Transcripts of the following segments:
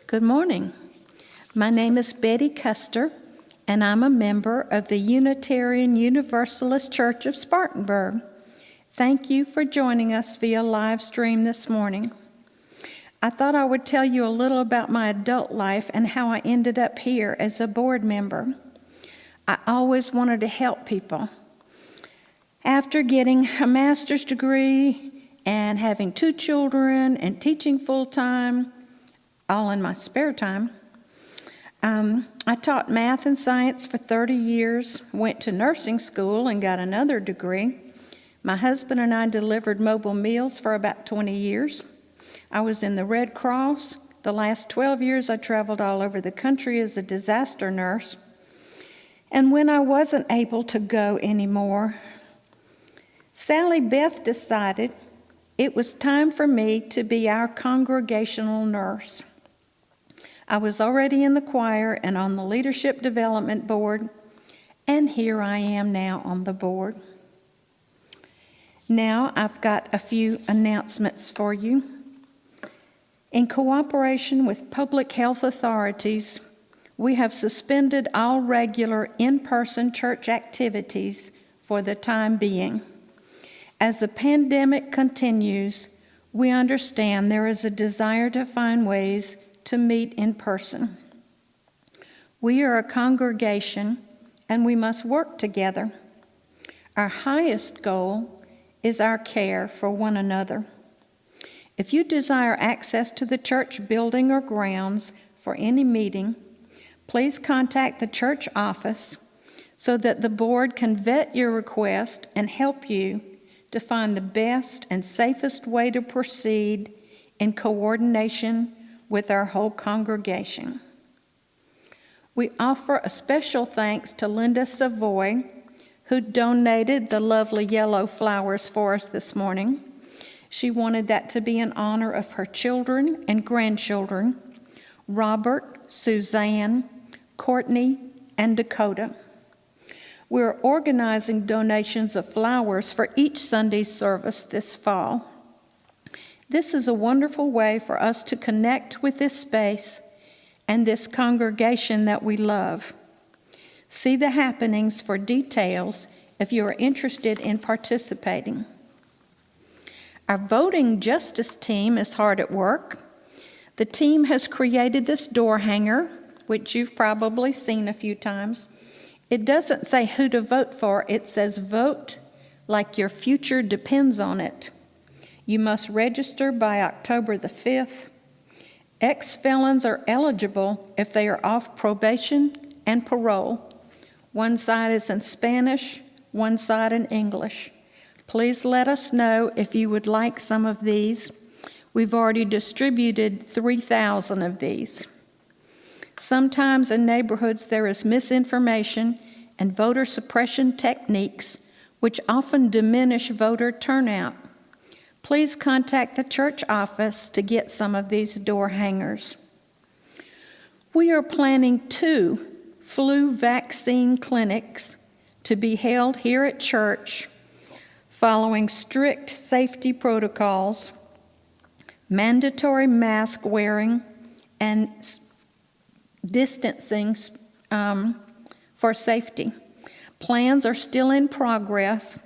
Good morning. My name is Betty Custer, and I'm a member of the Unitarian Universalist Church of Spartanburg. Thank you for joining us via live stream this morning. I thought I would tell you a little about my adult life and how I ended up here as a board member. I always wanted to help people. After getting a master's degree and having 2 children and teaching full-time, all in my spare time, I taught math and science for 30 years, went to nursing school and got another degree. My husband and I delivered mobile meals for about 20 years. I was in the Red Cross. The last 12 years I traveled all over the country as a disaster nurse. And when I wasn't able to go anymore, Sally Beth decided it was time for me to be our congregational nurse. I was already in the choir and on the leadership development board, and here I am now on the board. Now I've got a few announcements for you. In cooperation with public health authorities, we have suspended all regular in-person church activities for the time being. As the pandemic continues, we understand there is a desire to find ways to meet in person. We are a congregation and we must work together. Our highest goal is our care for one another. If you desire access to the church building or grounds for any meeting, please contact the church office so that the board can vet your request and help you to find the best and safest way to proceed in coordination with our whole congregation. We offer a special thanks to Linda Savoy, who donated the lovely yellow flowers for us this morning. She wanted that to be in honor of her children and grandchildren, Robert, Suzanne, Courtney, and Dakota. We're organizing donations of flowers for each Sunday's service this fall. This is a wonderful way for us to connect with this space and this congregation that we love. See the happenings for details if you are interested in participating. Our voting justice team is hard at work. The team has created this door hanger, which you've probably seen a few times. It doesn't say who to vote for, it says vote like your future depends on it. You must register by October the 5th. Ex-felons are eligible if they are off probation and parole. One side is in Spanish, one side in English. Please let us know if you would like some of these. We've already distributed 3,000 of these. Sometimes in neighborhoods there is misinformation and voter suppression techniques which often diminish voter turnout. Please contact the church office to get some of these door hangers. We are planning 2 flu vaccine clinics to be held here at church following strict safety protocols, mandatory mask wearing, and distancing for safety. Plans are still in progress,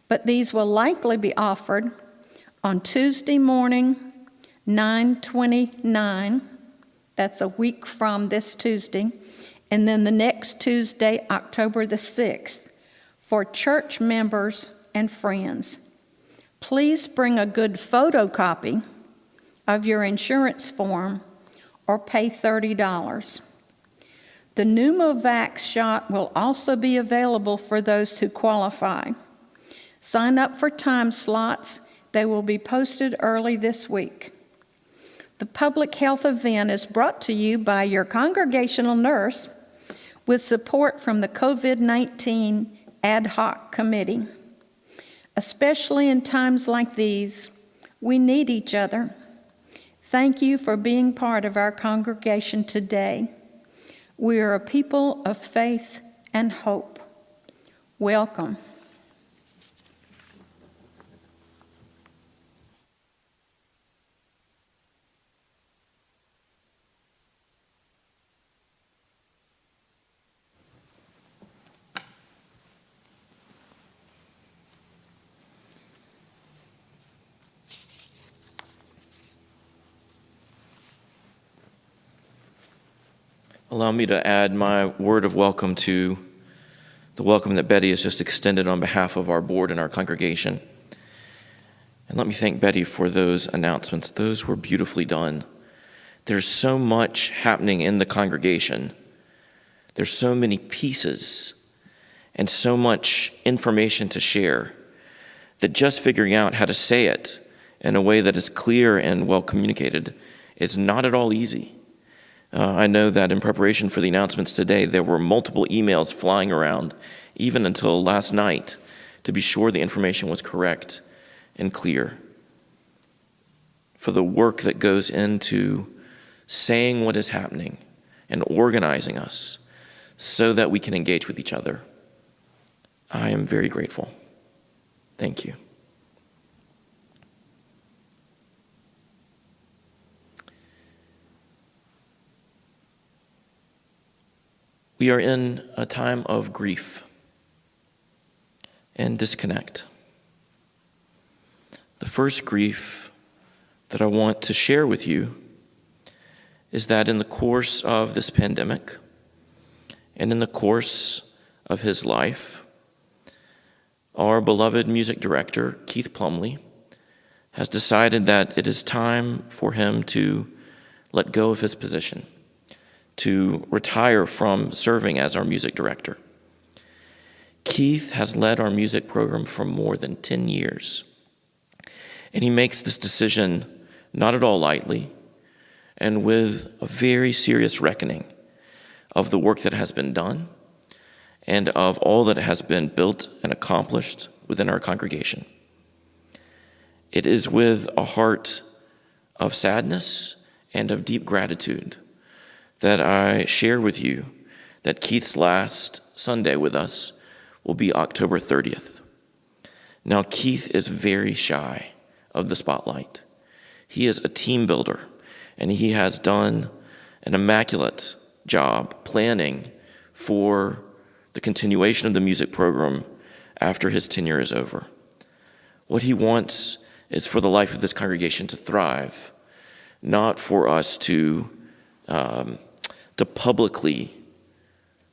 but these will likely be offered on Tuesday morning, 9/29, that's a week from this Tuesday, and then the next Tuesday, October the 6th, for church members and friends. Please bring a good photocopy of your insurance form or pay $30. The Pneumovax shot will also be available for those who qualify. Sign up for time slots. They will be posted early this week. The public health event is brought to you by your congregational nurse with support from the COVID-19 Ad Hoc Committee. Especially in times like these, we need each other. Thank you for being part of our congregation today. We are a people of faith and hope. Welcome. Allow me to add my word of welcome to the welcome that Betty has just extended on behalf of our board and our congregation. And let me thank Betty for those announcements. Those were beautifully done. There's so much happening in the congregation. There's so many pieces and so much information to share that just figuring out how to say it in a way that is clear and well communicated is not at all easy. I know that in preparation for the announcements today, there were multiple emails flying around, even until last night, to be sure the information was correct and clear. For the work that goes into saying what is happening and organizing us so that we can engage with each other, I am very grateful. Thank you. We are in a time of grief and disconnect. The first grief that I want to share with you is that in the course of this pandemic and in the course of his life, our beloved music director, Keith Plumley, has decided that it is time for him to let go of his position, to retire from serving as our music director. Keith has led our music program for more than 10 years, and he makes this decision not at all lightly and with a very serious reckoning of the work that has been done and of all that has been built and accomplished within our congregation. It is with a heart of sadness and of deep gratitude that I share with you that Keith's last Sunday with us will be October 30th. Now, Keith is very shy of the spotlight. He is a team builder, and he has done an immaculate job planning for the continuation of the music program after his tenure is over. What he wants is for the life of this congregation to thrive, not for us to publicly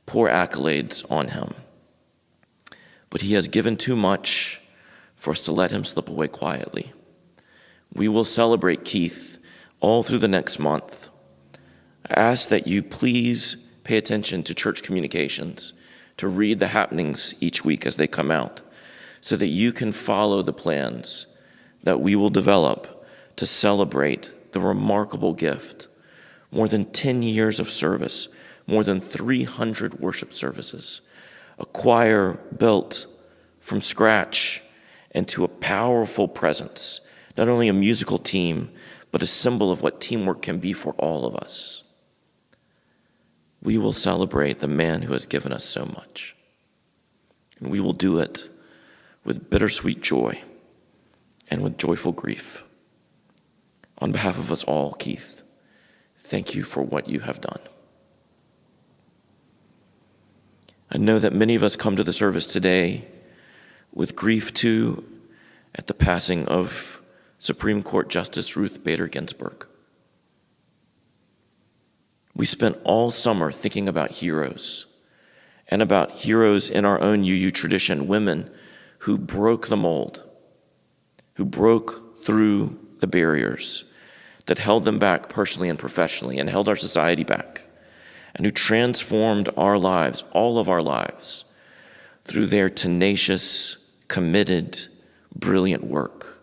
pour accolades on him. But he has given too much for us to let him slip away quietly. We will celebrate Keith all through the next month. I ask that you please pay attention to church communications, to read the happenings each week as they come out, so that you can follow the plans that we will develop to celebrate the remarkable gift. More than 10 years of service, more than 300 worship services, a choir built from scratch into a powerful presence, not only a musical team, but a symbol of what teamwork can be for all of us. We will celebrate the man who has given us so much. And we will do it with bittersweet joy and with joyful grief. On behalf of us all, Keith, thank you for what you have done. I know that many of us come to the service today with grief too at the passing of Supreme Court Justice Ruth Bader Ginsburg. We spent all summer thinking about heroes and about heroes in our own UU tradition, women who broke the mold, who broke through the barriers that held them back personally and professionally and held our society back, and who transformed our lives, all of our lives, through their tenacious, committed, brilliant work.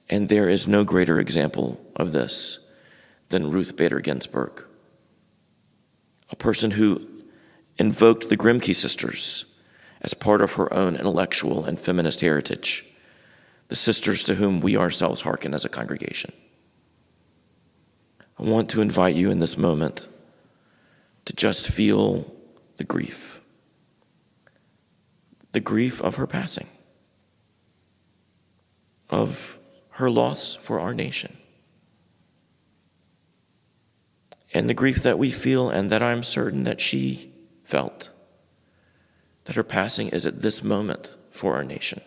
And there is no greater example of this than Ruth Bader Ginsburg, a person who invoked the Grimke sisters as part of her own intellectual and feminist heritage, the sisters to whom we ourselves hearken as a congregation. I want to invite you in this moment to just feel the grief of her passing, of her loss for our nation, and the grief that we feel and that I'm certain that she felt, that her passing is at this moment for our nation.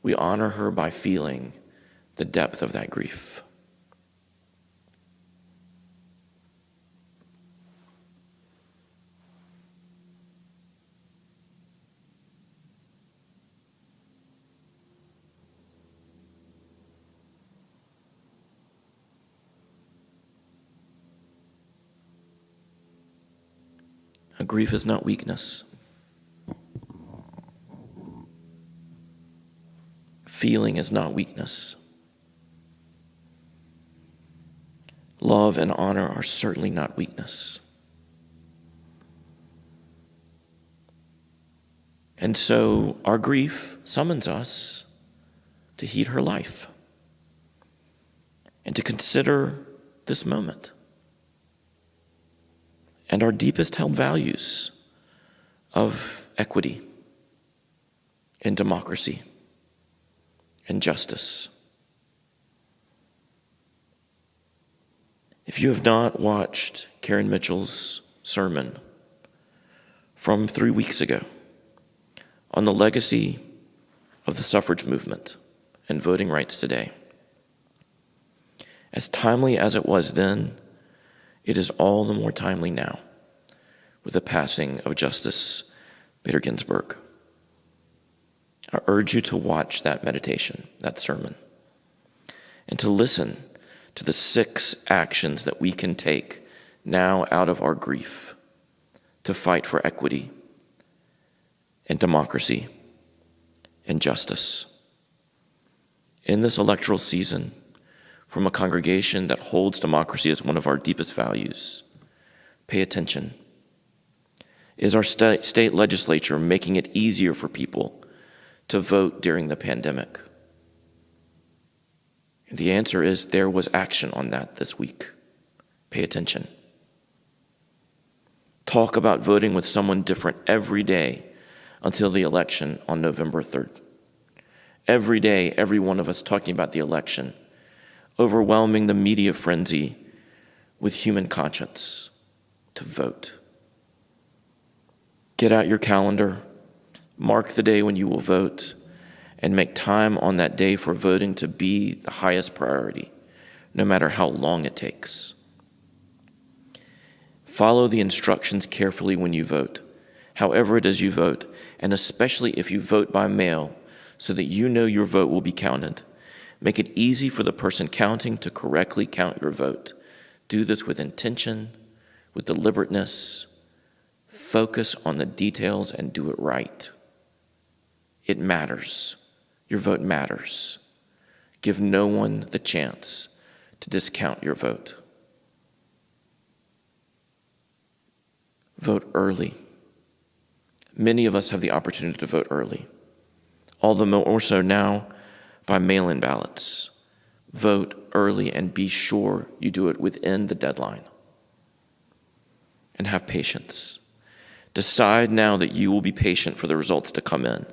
We honor her by feeling the depth of that grief. Grief is not weakness. Feeling is not weakness. Love and honor are certainly not weakness. And so our grief summons us to heed her life and to consider this moment and our deepest held values of equity and democracy and justice. If you have not watched Karen Mitchell's sermon from 3 weeks ago on the legacy of the suffrage movement and voting rights today, as timely as it was then, it is all the more timely now with the passing of Justice Bader Ginsburg. I urge you to watch that meditation, that sermon, and to listen to the 6 actions that we can take now out of our grief to fight for equity and democracy and justice. In this electoral season, from a congregation that holds democracy as one of our deepest values, pay attention. Is our state legislature making it easier for people to vote during the pandemic? And the answer is there was action on that this week. Pay attention. Talk about voting with someone different every day until the election on November 3rd. Every day, every one of us talking about the election, overwhelming the media frenzy with human conscience to vote. Get out your calendar, mark the day when you will vote, and make time on that day for voting to be the highest priority, no matter how long it takes. Follow the instructions carefully when you vote, however it is you vote, and especially if you vote by mail, so that you know your vote will be counted. Make it easy for the person counting to correctly count your vote. Do this with intention, with deliberateness. Focus on the details and do it right. It matters. Your vote matters. Give no one the chance to discount your vote. Vote early. Many of us have the opportunity to vote early, all the more so now by mail-in ballots. Vote early and be sure you do it within the deadline. And have patience. Decide now that you will be patient for the results to come in.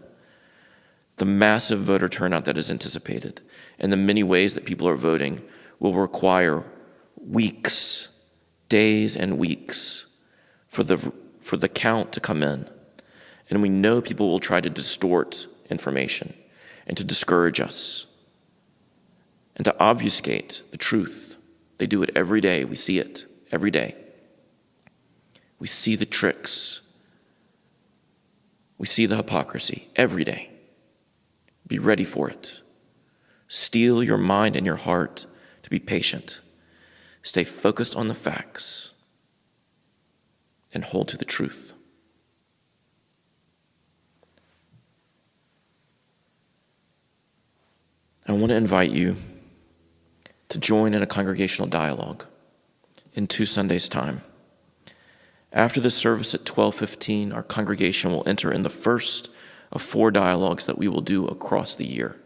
The massive voter turnout that is anticipated and the many ways that people are voting will require weeks, days and weeks for the count to come in. And we know people will try to distort information and to discourage us and to obfuscate the truth. They do it every day. We see it every day. We see the tricks. We see the hypocrisy every day. Be ready for it. Steel your mind and your heart to be patient. Stay focused on the facts and hold to the truth. I want to invite you to join in a congregational dialogue in 2 Sundays' time. After the service at 12:15, our congregation will enter in the first of 4 dialogues that we will do across the year,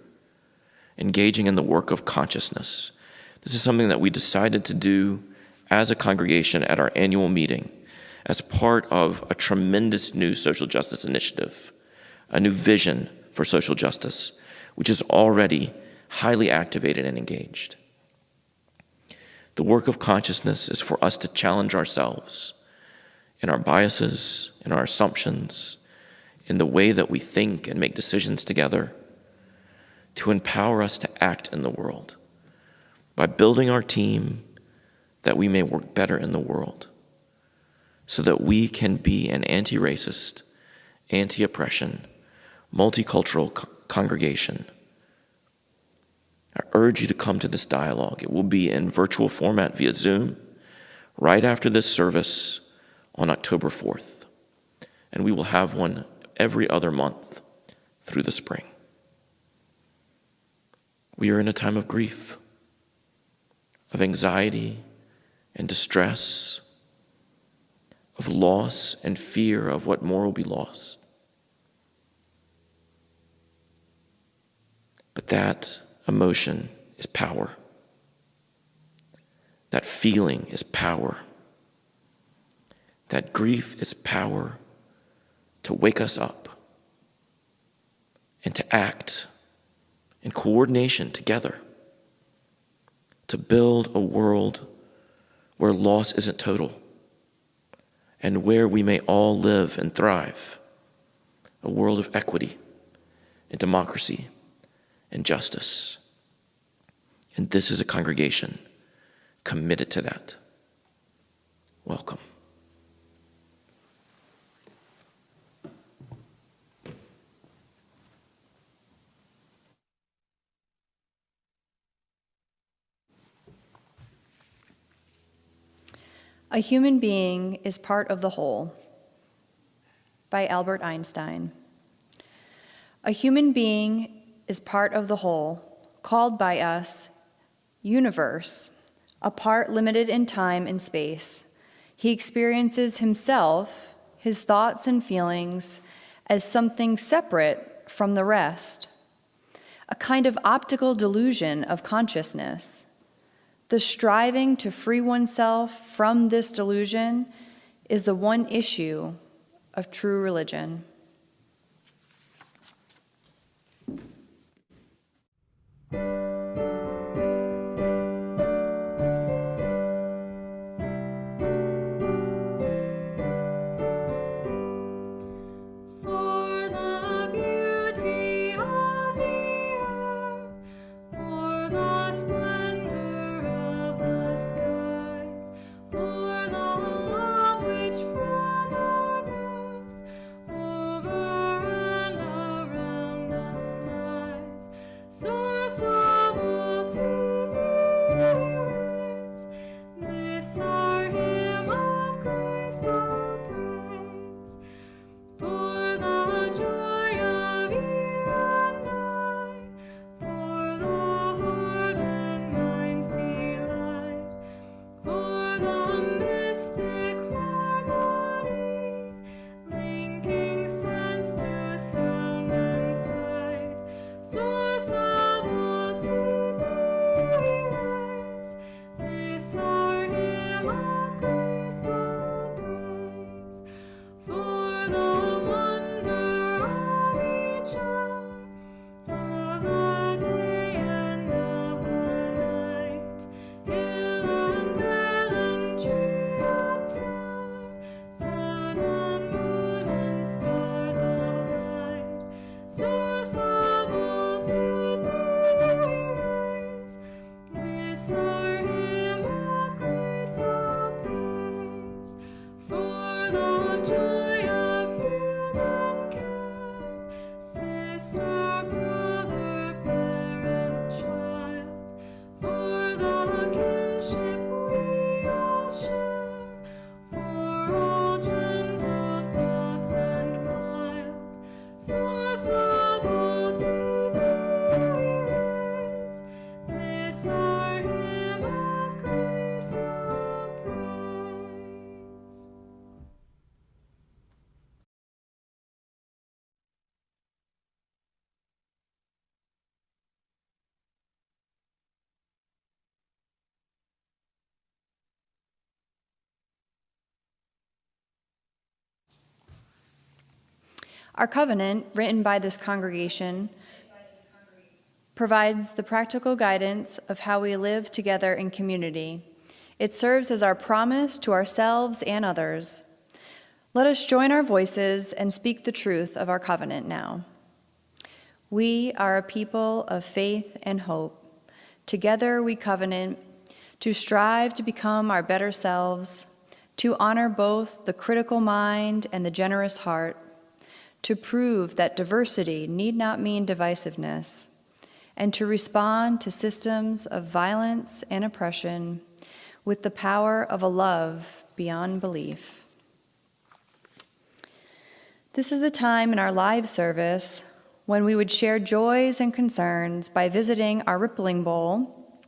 engaging in the work of consciousness. This is something that we decided to do as a congregation at our annual meeting as part of a tremendous new social justice initiative, a new vision for social justice, which is already highly activated and engaged. The work of consciousness is for us to challenge ourselves in our biases, in our assumptions, in the way that we think and make decisions together, to empower us to act in the world by building our team that we may work better in the world so that we can be an anti-racist, anti-oppression, multicultural congregation. I urge you to come to this dialogue. It will be in virtual format via Zoom right after this service on October 4th. and we will have one every other month through the spring. We are in a time of grief, of anxiety and distress, of loss and fear of what more will be lost. But that emotion is power. That feeling is power. That grief is power to wake us up and to act in coordination together to build a world where loss isn't total and where we may all live and thrive, a world of equity and democracy and justice. And this is a congregation committed to that. Welcome. A human being is part of the whole, by Albert Einstein. A human being is part of the whole, called by us universe, a part limited in time and space. He experiences himself, his thoughts and feelings, as something separate from the rest, a kind of optical delusion of consciousness. The striving to free oneself from this delusion is the one issue of true religion. Our covenant, written by this congregation, provides the practical guidance of how we live together in community. It serves as our promise to ourselves and others. Let us join our voices and speak the truth of our covenant now. We are a people of faith and hope. Together we covenant to strive to become our better selves, to honor both the critical mind and the generous heart, to prove that diversity need not mean divisiveness, and to respond to systems of violence and oppression with the power of a love beyond belief. This is the time in our live service when we would share joys and concerns by visiting our rippling bowl.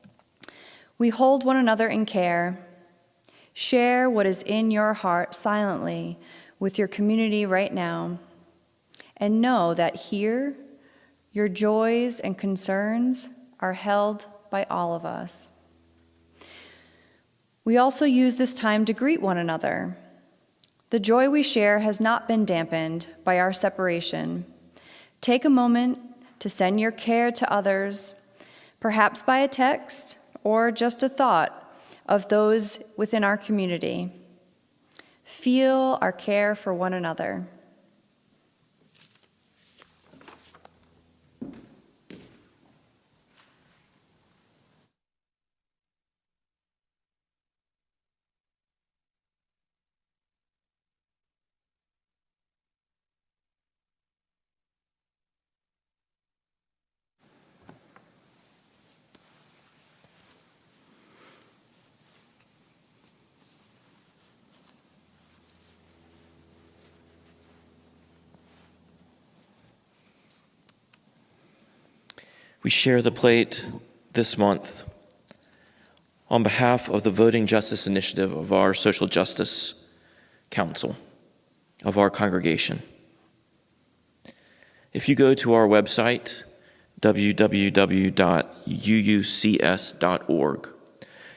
We hold one another in care. Share what is in your heart silently with your community right now, and know that here, your joys and concerns are held by all of us. We also use this time to greet one another. The joy we share has not been dampened by our separation. Take a moment to send your care to others, perhaps by a text or just a thought of those within our community. Feel our care for one another. We share the plate this month on behalf of the Voting Justice Initiative of our Social Justice Council, of our congregation. If you go to our website, www.uucs.org,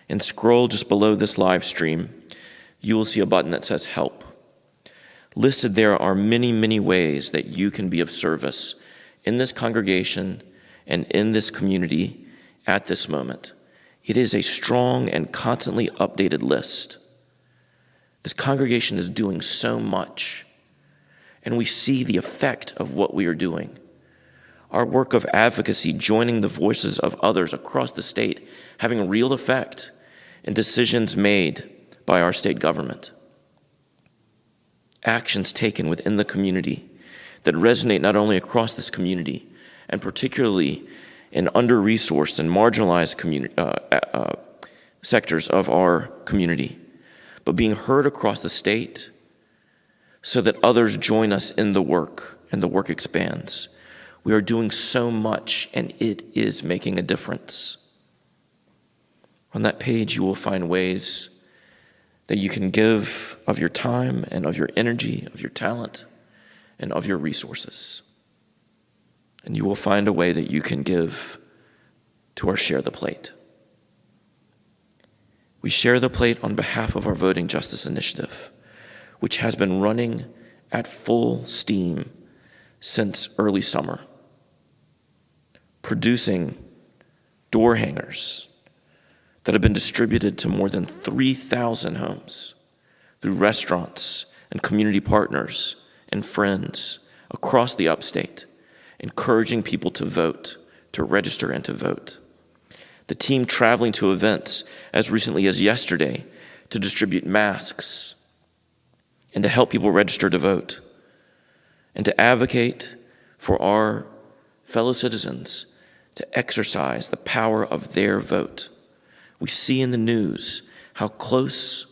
and scroll just below this live stream, you will see a button that says Help. Listed there are many, many ways that you can be of service in this congregation and in this community at this moment. It is a strong and constantly updated list. This congregation is doing so much, and we see the effect of what we are doing. Our work of advocacy, joining the voices of others across the state, having a real effect in decisions made by our state government. Actions taken within the community that resonate not only across this community, and particularly in under-resourced and marginalized sectors of our community, but being heard across the state so that others join us in the work and the work expands. We are doing so much, and it is making a difference. On that page, you will find ways that you can give of your time and of your energy, of your talent, and of your resources. And you will find a way that you can give to our Share the Plate. We share the plate on behalf of our Voting Justice Initiative, which has been running at full steam since early summer, producing door hangers that have been distributed to more than 3,000 homes through restaurants and community partners and friends across the upstate, encouraging people to vote, to register and to vote. The team traveling to events as recently as yesterday to distribute masks and to help people register to vote and to advocate for our fellow citizens to exercise the power of their vote. We see in the news how close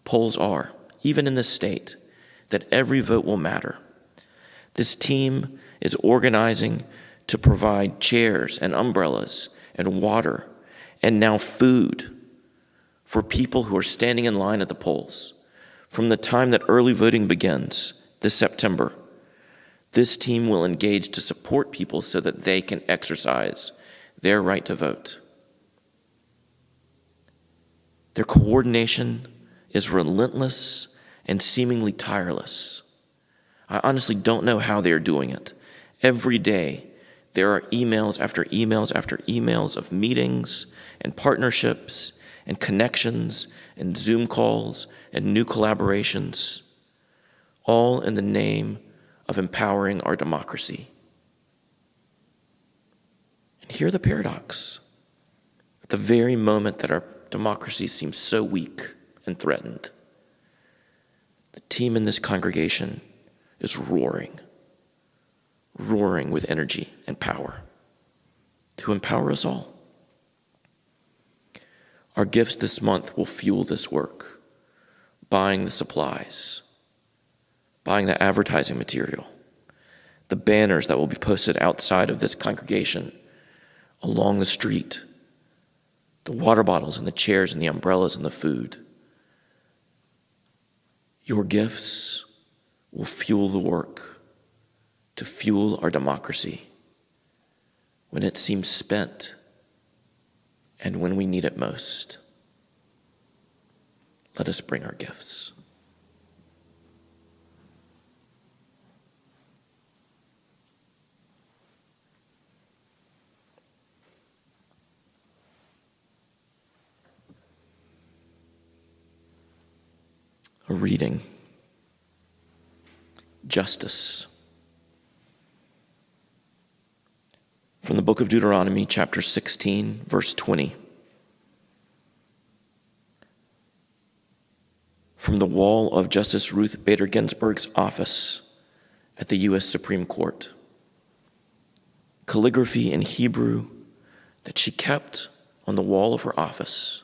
polls are, even in this state, that every vote will matter. This team is organizing to provide chairs and umbrellas and water and now food for people who are standing in line at the polls. From the time that early voting begins this September, this team will engage to support people so that they can exercise their right to vote. Their coordination is relentless and seemingly tireless. I honestly don't know how they are doing it. Every day, there are emails after emails after emails of meetings and partnerships and connections and Zoom calls and new collaborations, all in the name of empowering our democracy. And hear the paradox. At the very moment that our democracy seems so weak and threatened, the team in this congregation is roaring with energy and power to empower us all. Our gifts this month will fuel this work, buying the supplies, buying the advertising material, the banners that will be posted outside of this congregation, along the street, the water bottles and the chairs and the umbrellas and the food. Your gifts will fuel the work to fuel our democracy when it seems spent and when we need it most. Let us bring our gifts. A reading. Justice. From the book of Deuteronomy, chapter 16, verse 20. From the wall of Justice Ruth Bader Ginsburg's office at the U.S. Supreme Court. Calligraphy in Hebrew that she kept on the wall of her office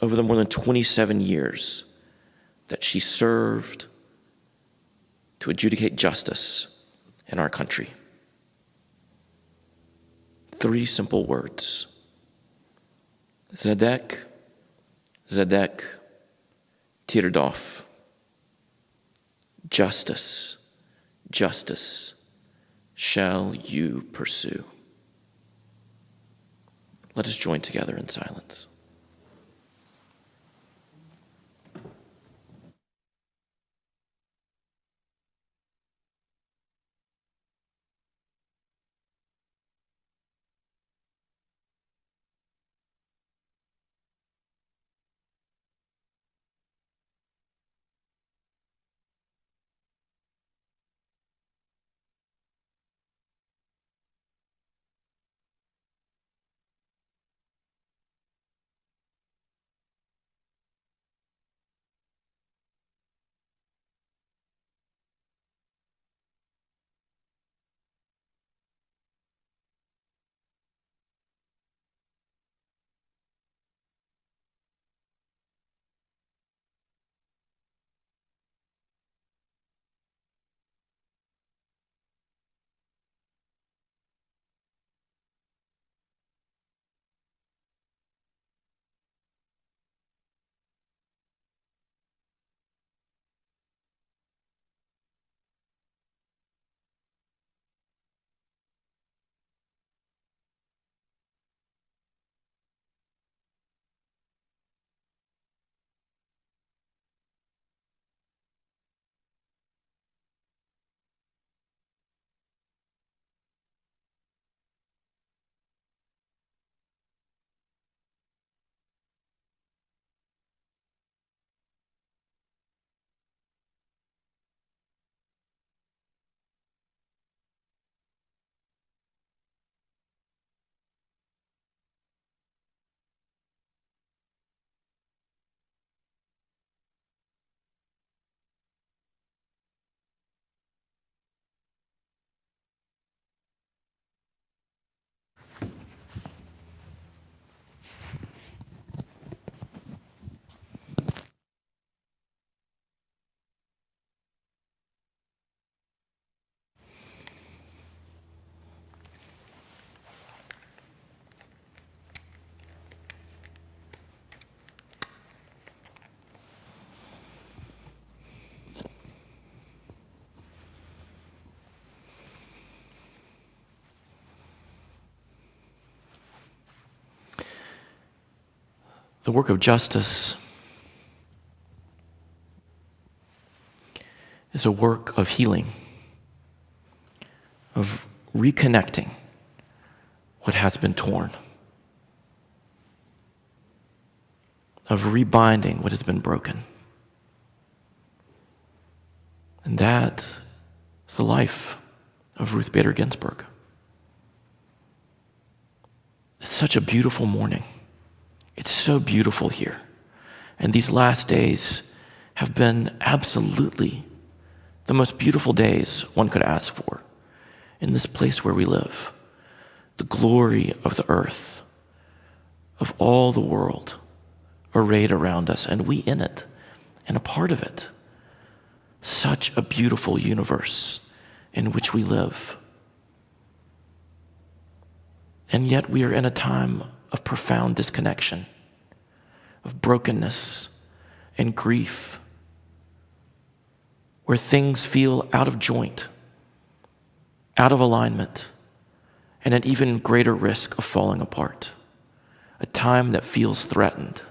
over the more than 27 years that she served to adjudicate justice in our country. 3 simple words. Zedek, Zedek, Tirdof. Justice, justice shall you pursue. Let us join together in silence. The work of justice is a work of healing, of reconnecting what has been torn, of rebinding what has been broken. And that is the life of Ruth Bader Ginsburg. It's such a beautiful morning. It's so beautiful here. And these last days have been absolutely the most beautiful days one could ask for in this place where we live. The glory of the earth, of all the world arrayed around us, and we in it, and a part of it. such a beautiful universe in which we live. And yet we are in a time of profound disconnection, of brokenness and grief, where things feel out of joint, out of alignment, and at even greater risk of falling apart. A time that feels threatened.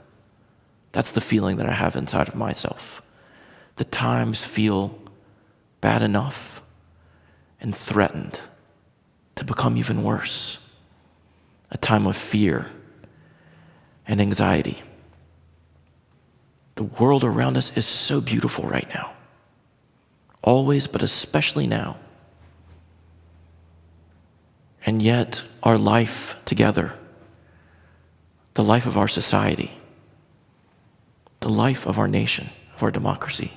That's the feeling that I have inside of myself. The times feel bad enough and threatened to become even worse. A time of fear and anxiety. The world around us is so beautiful right now. Always, but especially now. And yet, our life together, the life of our society, the life of our nation, of our democracy,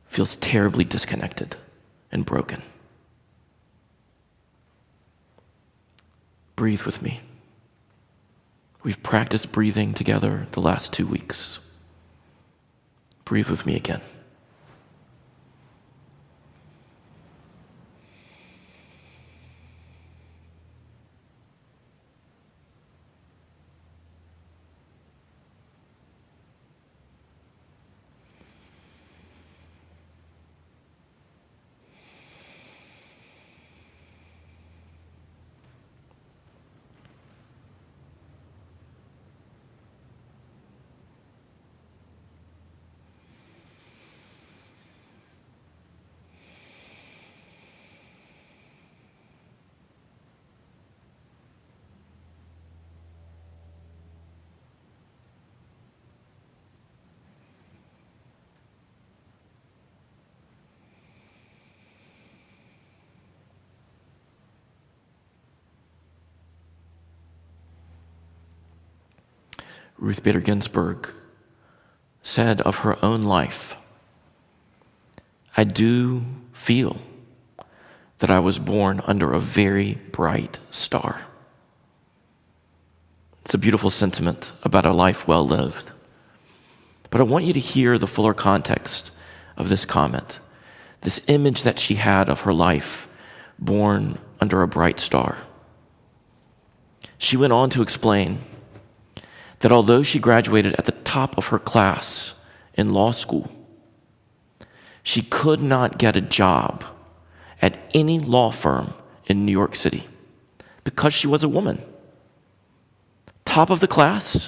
feels terribly disconnected and broken. Breathe with me. We've practiced breathing together the last 2 weeks. Breathe with me again. Ruth Bader Ginsburg said of her own life, "I do feel that I was born under a very bright star." It's a beautiful sentiment about a life well lived. But I want you to hear the fuller context of this comment, this image that she had of her life born under a bright star. She went on to explain that although she graduated at the top of her class in law school, she could not get a job at any law firm in New York City because she was a woman. Top of the class,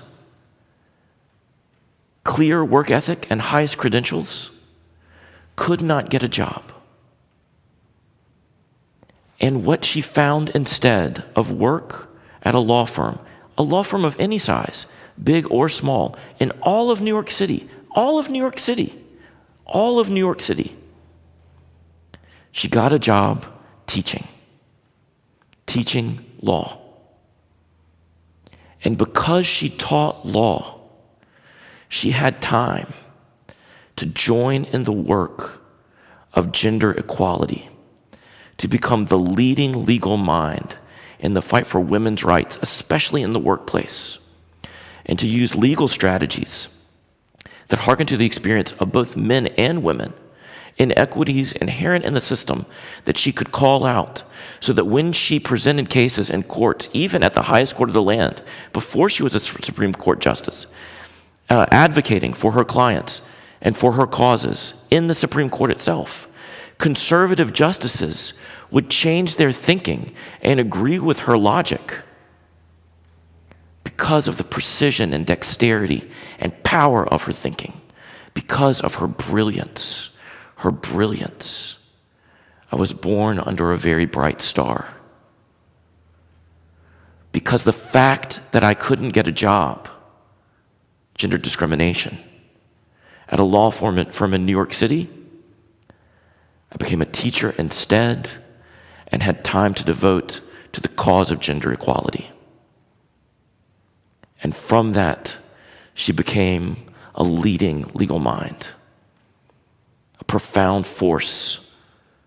clear work ethic and highest credentials, could not get a job. And what she found instead of work at a law firm of any size, big or small, in all of New York City, she got a job teaching law. And because she taught law, she had time to join in the work of gender equality, to become the leading legal mind in the fight for women's rights, especially in the workplace, and to use legal strategies that hearken to the experience of both men and women, inequities inherent in the system that she could call out, so that when she presented cases in courts, even at the highest court of the land, before she was a Supreme Court justice, advocating for her clients and for her causes in the Supreme Court itself, conservative justices would change their thinking and agree with her logic because of the precision and dexterity and power of her thinking, because of her brilliance. Her brilliance. I was born under a very bright star. Because the fact that I couldn't get a job, gender discrimination, at a law firm in New York City, I became a teacher instead and had time to devote to the cause of gender equality. And from that, she became a leading legal mind, a profound force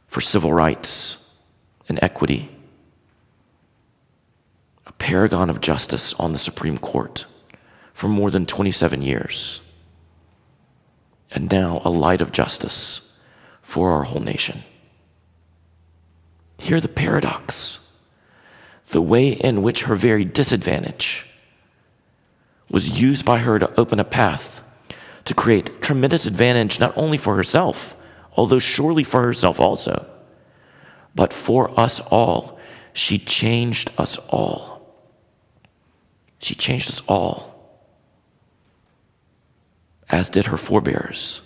for civil rights and equity, a paragon of justice on the Supreme Court for more than 27 years. and now a light of justice for our whole nation. Hear the paradox. The way in which her very disadvantage was used by her to open a path to create tremendous advantage not only for herself, although surely for herself also, but for us all. She changed us all. She changed us all, as did her forebears,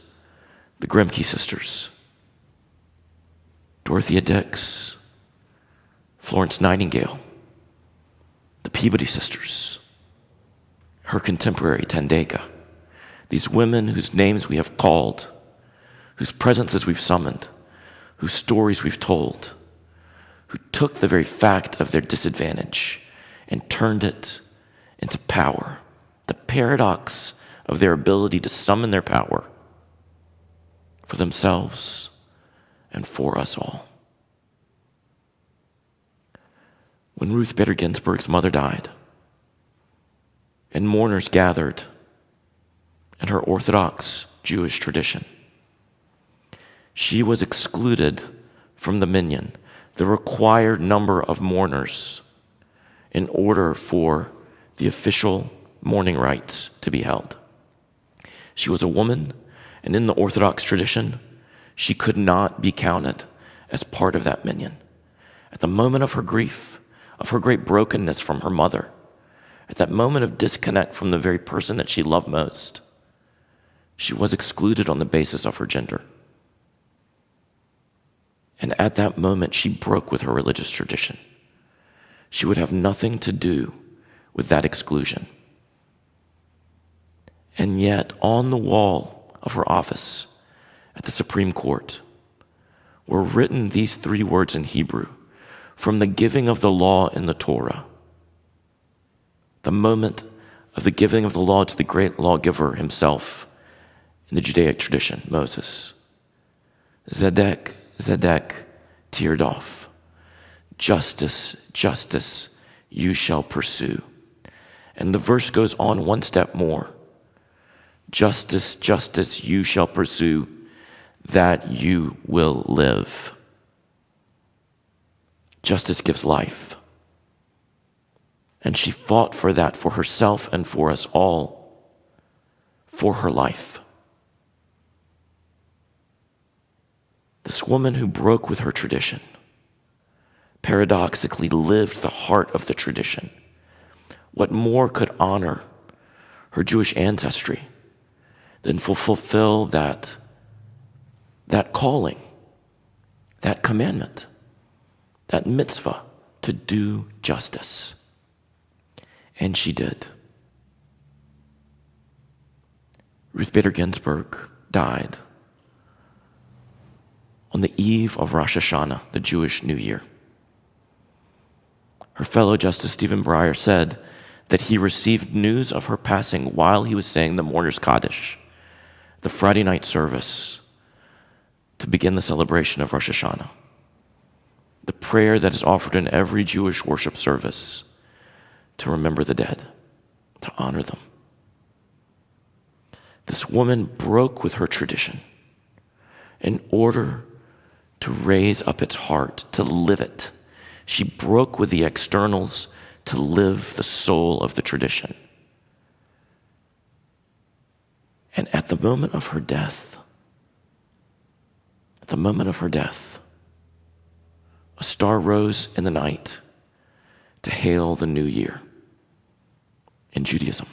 the Grimke sisters, Dorothea Dix, Florence Nightingale, the Peabody sisters, her contemporary Tandeka, these women whose names we have called, whose presences we've summoned, whose stories we've told, who took the very fact of their disadvantage and turned it into power, the paradox of their ability to summon their power for themselves and for us all. When Ruth Bader Ginsburg's mother died, and mourners gathered in her Orthodox Jewish tradition, she was excluded from the minyan, the required number of mourners, in order for the official mourning rites to be held. She was a woman, and in the Orthodox tradition, she could not be counted as part of that minyan. At the moment of her grief, of her great brokenness from her mother, at that moment of disconnect from the very person that she loved most, she was excluded on the basis of her gender. And at that moment, she broke with her religious tradition. She would have nothing to do with that exclusion. And yet, on the wall of her office at the Supreme Court were written these 3 words in Hebrew from the giving of the law in the Torah. The moment of the giving of the law to the great lawgiver himself in the Judaic tradition, Moses. Zedek, Zedek, Tirdof. Justice, justice, you shall pursue. And the verse goes on one step more. Justice, justice, you shall pursue, that you will live. Justice gives life. And she fought for that, for herself and for us all, for her life. This woman who broke with her tradition paradoxically lived the heart of the tradition. What more could honor her Jewish ancestry than fulfill that calling, that commandment, that mitzvah to do justice? And she did. Ruth Bader Ginsburg died on the eve of Rosh Hashanah, the Jewish New Year. Her fellow Justice Stephen Breyer said that he received news of her passing while he was saying the Mourner's Kaddish, the Friday night service to begin the celebration of Rosh Hashanah, the prayer that is offered in every Jewish worship service to remember the dead, to honor them. This woman broke with her tradition in order to raise up its heart, to live it. She broke with the externals to live the soul of the tradition. And at the moment of her death, a star rose in the night to hail the new year in Judaism,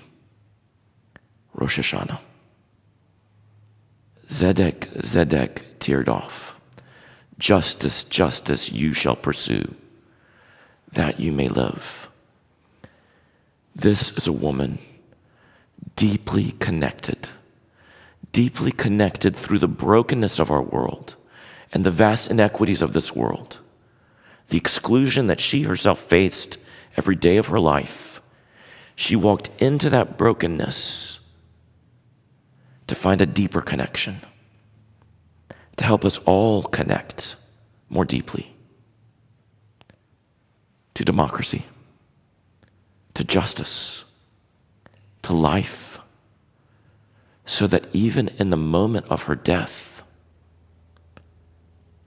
Rosh Hashanah. Zedek, Zedek, Tirdof. Justice, justice, you shall pursue, that you may live. This is a woman deeply connected through the brokenness of our world and the vast inequities of this world, the exclusion that she herself faced every day of her life. She walked into that brokenness to find a deeper connection, to help us all connect more deeply to democracy, to justice, to life, so that even in the moment of her death,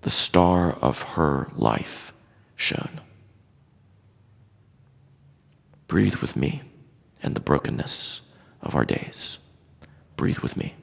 the star of her life shone. Breathe with me in the brokenness of our days. Breathe with me.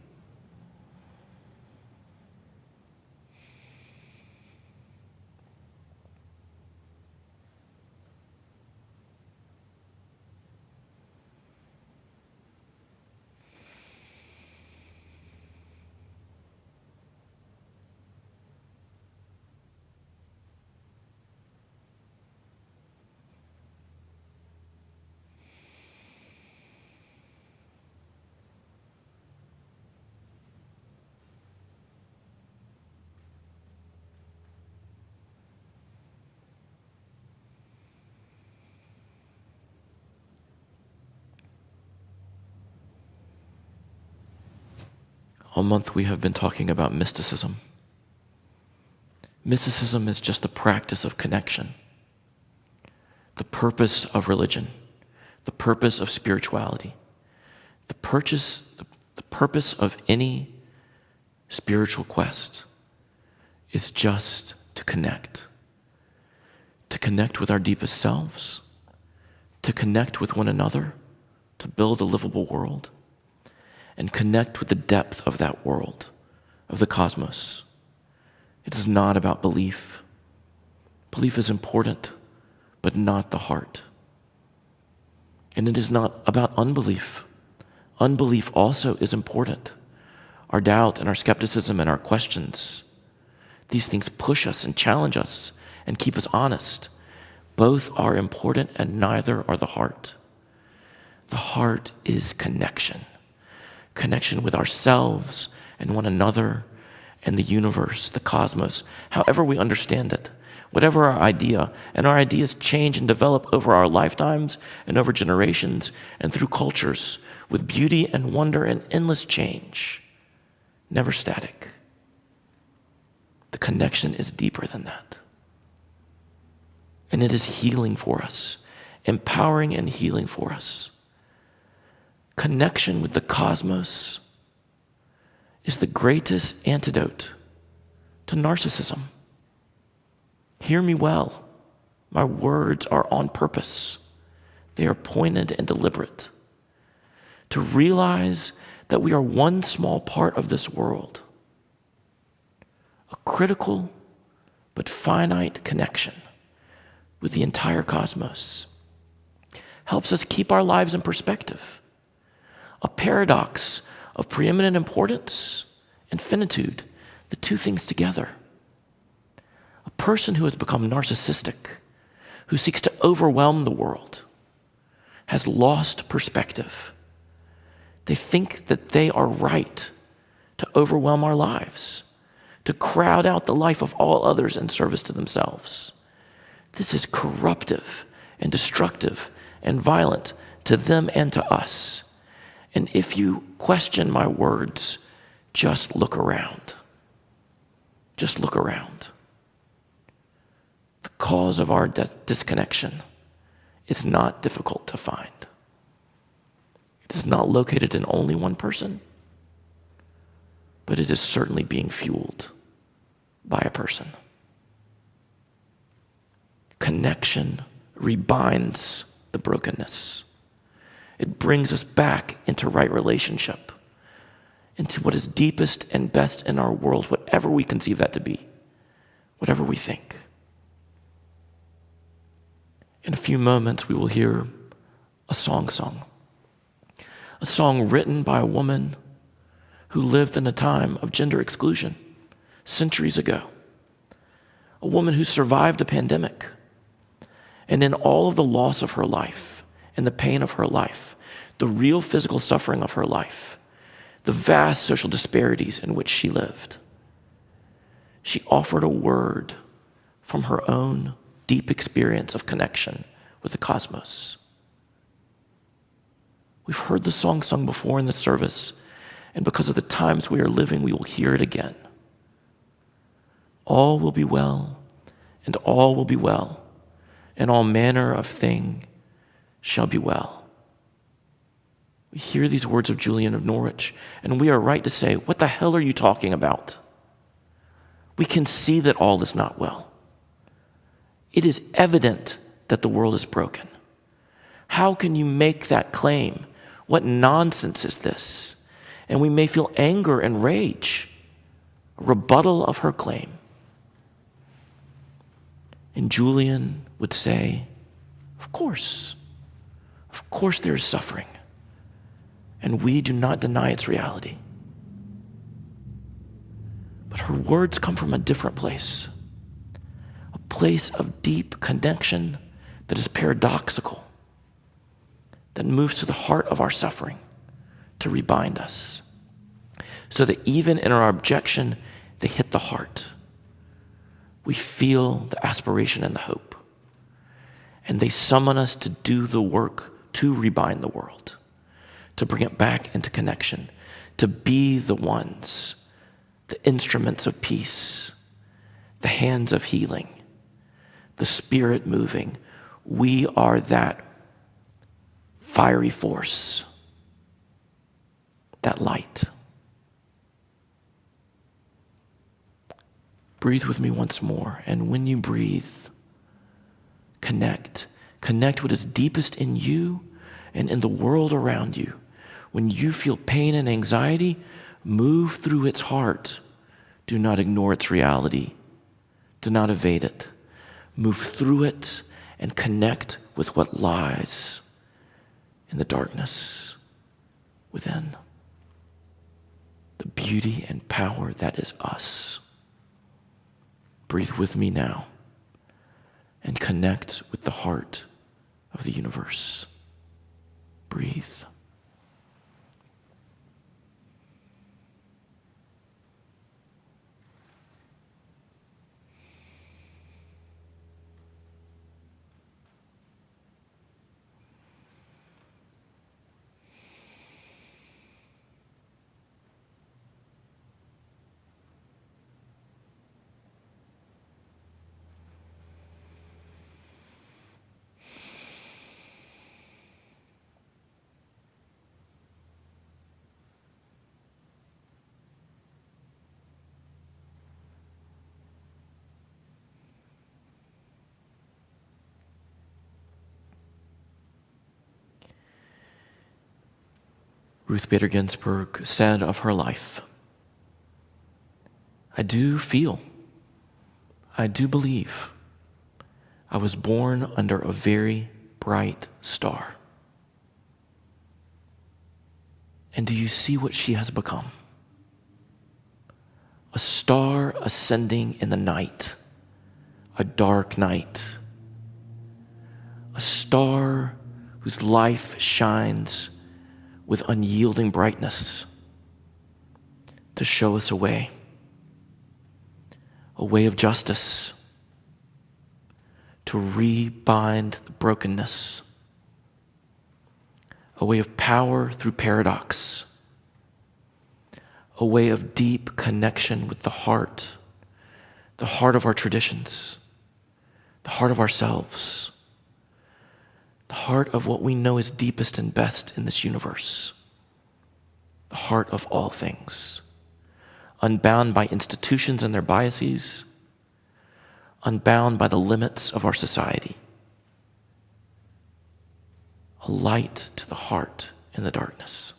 All month we have been talking about mysticism. Mysticism is just the practice of connection, the purpose of religion, the purpose of spirituality, the purpose of any spiritual quest is just to connect with our deepest selves, to connect with one another, to build a livable world, and connect with the depth of that world, of the cosmos. It is not about belief. Belief is important, but not the heart. And it is not about unbelief. Unbelief also is important. Our doubt and our skepticism and our questions, these things push us and challenge us and keep us honest. Both are important and neither are the heart. The heart is connection. Connection with ourselves and one another and the universe, the cosmos, however we understand it, whatever our idea. And our ideas change and develop over our lifetimes and over generations and through cultures with beauty and wonder and endless change, never static. The connection is deeper than that. And it is healing for us, empowering and healing for us. Connection with the cosmos is the greatest antidote to narcissism. Hear me well. My words are on purpose. They are pointed and deliberate. To realize that we are one small part of this world, a critical but finite connection with the entire cosmos, helps us keep our lives in perspective. A paradox of preeminent importance and finitude, the two things together. A person who has become narcissistic, who seeks to overwhelm the world, has lost perspective. They think that they are right to overwhelm our lives, to crowd out the life of all others in service to themselves. This is corruptive and destructive and violent to them and to us. And if you question my words, just look around. Just look around. The cause of our disconnection is not difficult to find. It is not located in only one person, but it is certainly being fueled by a person. Connection rebinds the brokenness. It brings us back into right relationship, into what is deepest and best in our world, whatever we conceive that to be, whatever we think. In a few moments, we will hear a song sung, a song written by a woman who lived in a time of gender exclusion centuries ago, a woman who survived a pandemic, and in all of the loss of her life and the pain of her life, the real physical suffering of her life, the vast social disparities in which she lived, she offered a word from her own deep experience of connection with the cosmos. We've heard the song sung before in the service, and because of the times we are living, we will hear it again. All will be well, and all will be well, and all manner of thing shall be well. We hear these words of Julian of Norwich, and we are right to say, what the hell are you talking about? We can see that all is not well. It is evident that the world is broken. How can you make that claim? What nonsense is this? And we may feel anger and rage, a rebuttal of her claim. And Julian would say, of course there is suffering, and we do not deny its reality. But her words come from a different place, a place of deep connection that is paradoxical, that moves to the heart of our suffering to rebind us, so that even in our objection, they hit the heart. We feel the aspiration and the hope, and they summon us to do the work to rebind the world, to bring it back into connection, to be the ones, the instruments of peace, the hands of healing, the spirit moving. We are that fiery force, that light. Breathe with me once more, and when you breathe, connect what is deepest in you and in the world around you. When you feel pain and anxiety, move through its heart. Do not ignore its reality. Do not evade it. Move through it and connect with what lies in the darkness within. The beauty and power that is us. Breathe with me now and connect with the heart of the universe. Breathe. Ruth Bader Ginsburg said of her life, I do feel, I do believe I was born under a very bright star. And do you see what she has become? A star ascending in the night, a dark night. A star whose life shines with unyielding brightness to show us a way of justice, to rebind the brokenness, a way of power through paradox, a way of deep connection with the heart of our traditions, the heart of ourselves, the heart of what we know is deepest and best in this universe, the heart of all things, unbound by institutions and their biases, unbound by the limits of our society, a light to the heart in the darkness.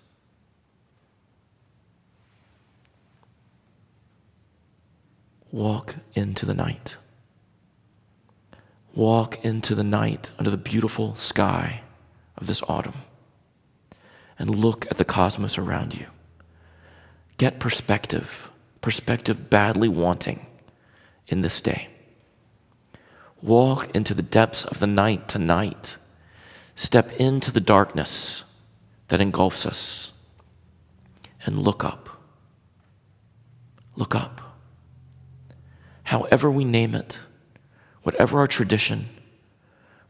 Walk into the night. Walk into the night under the beautiful sky of this autumn and look at the cosmos around you. Get perspective badly wanting in this day. Walk into the depths of the night tonight. Step into the darkness that engulfs us and look up. Look up. However we name it, whatever our tradition,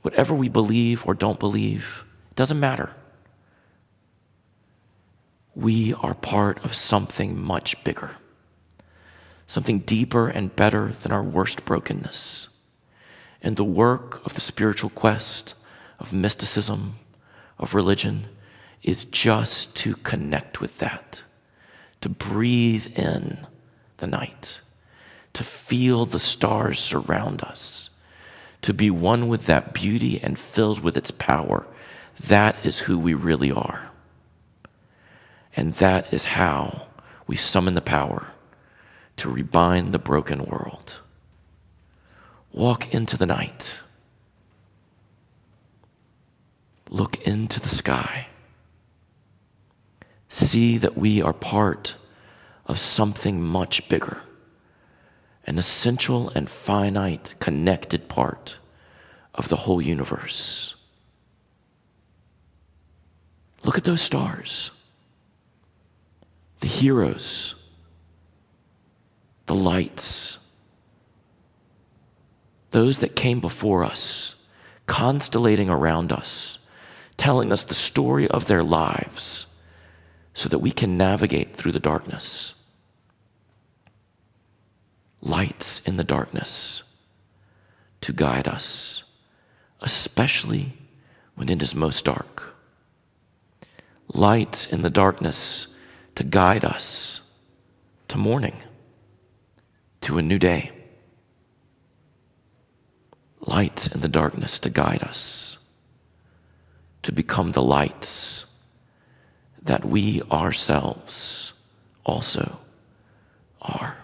whatever we believe or don't believe, it doesn't matter. We are part of something much bigger, something deeper and better than our worst brokenness. And the work of the spiritual quest, of mysticism, of religion, is just to connect with that, to breathe in the night, to feel the stars surround us, to be one with that beauty and filled with its power. That is who we really are. And that is how we summon the power to rebind the broken world. Walk into the night. Look into the sky. See that we are part of something much bigger, an essential and finite connected part of the whole universe. Look at those stars, the heroes, the lights, those that came before us, constellating around us, telling us the story of their lives so that we can navigate through the darkness. Lights in the darkness to guide us, especially when it is most dark. Lights in the darkness to guide us to morning, to a new day. Lights in the darkness to guide us to become the lights that we ourselves also are.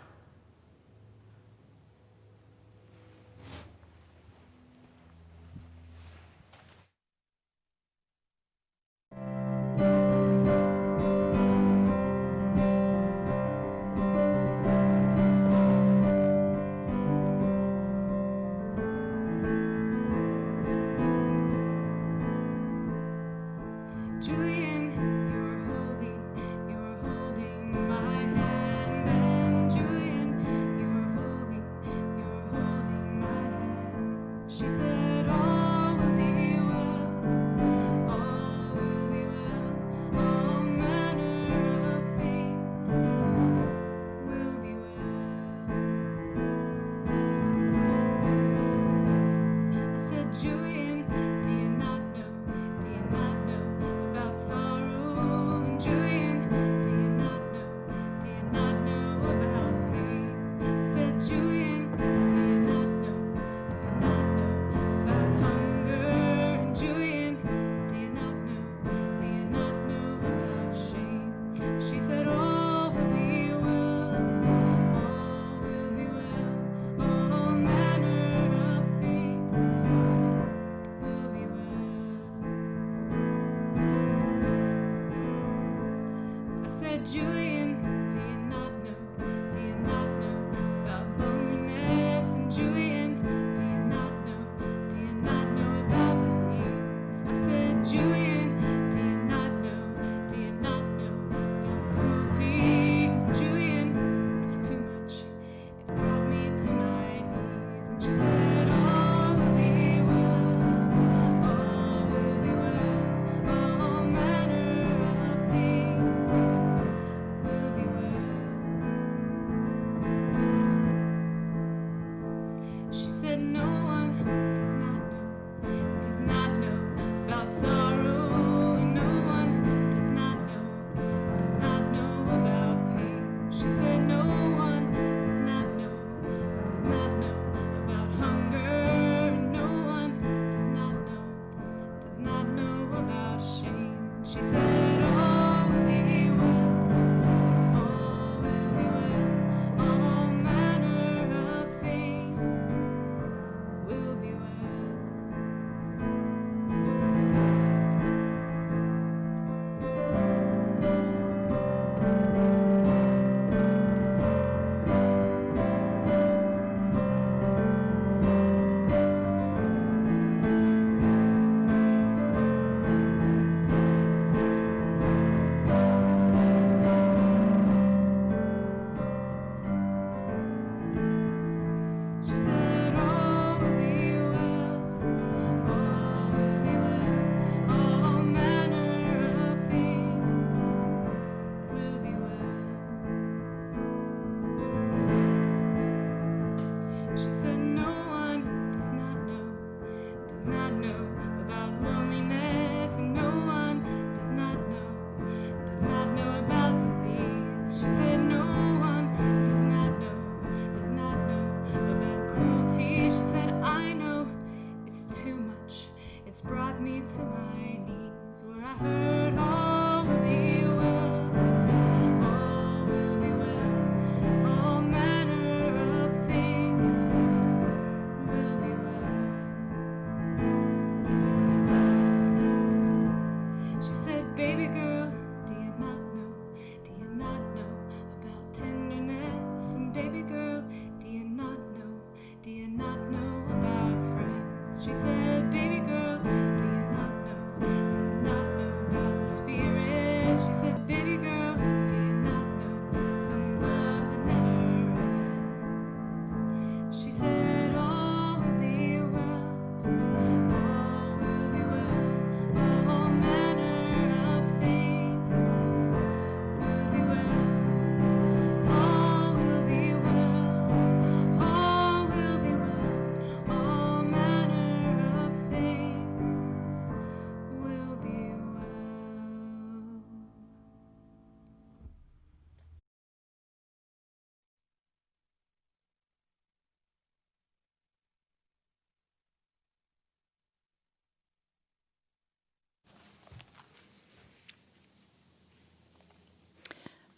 Julian, you're holy, you're holding my hand. And Julian, you're holy, you're holding my hand. She said, all will be well, all will be well, all manner of things will be well. I said, Julian, do you not know about sorrow? And Julian, do you not know about pain? I said, Julian, do you not know about hunger? And Julian, do you not know about shame? She said, all will be well, all will be well, all manner of things will be well. I said, Julian, do you not know about loneliness? And Julian, do you not know about disease? I said, Julian, do you not know about cruelty? Julian, it's too much, it's brought me to my knees. And she said, all will be well, all will be well, all manner of things will be well. She said, no one does not know about sorrow, and no one does not know about pain. She said, no one does not know about hunger, and no one does not know about shame. She said, all will be well, all will be well, all manner of things will be well. She said, all will be well, all will be well, all manner of things will be well. She said, no one does not know about loneliness, and no one does not brought me to my knees, where I heard all will be well, all will be well, all manner of things will be well. She said, baby girl, do you not know about tenderness? And baby girl, do you not know about friends? She said, baby girl, do you not know about the spirit? She said, baby girl, do you not know it's only love that never ends? She said, all will be well, all will be well, all manner of things will be well, all will be well, all will be well, all manner of things will be well.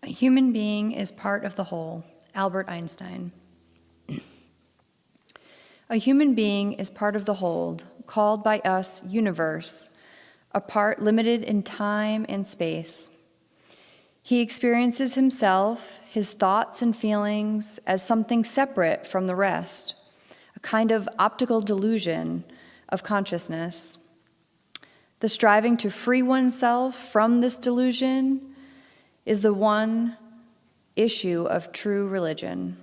A human being is part of the whole. Albert Einstein. A human being is part of the whole, called by us universe, a part limited in time and space. He experiences himself, his thoughts and feelings, as something separate from the rest, a kind of optical delusion of consciousness. The striving to free oneself from this delusion is the one issue of true religion.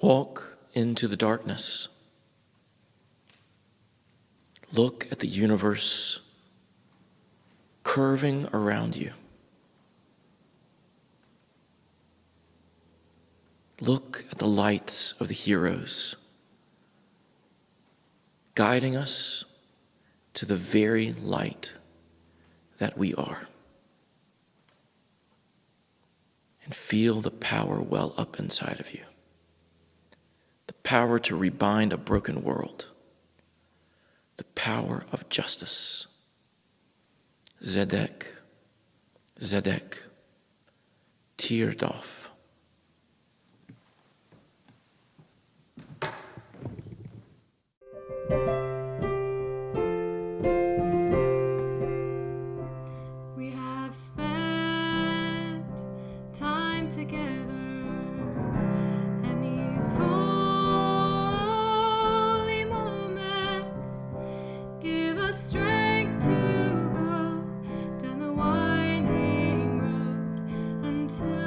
Walk into the darkness. Look at the universe curving around you. Look at the lights of the heroes, guiding us to the very light that we are. And feel the power well up inside of you. The power to rebind a broken world. The power of justice. Zedek, Zedek, Tirdof. We have spent time together, and these holy moments give us strength to go down the winding road until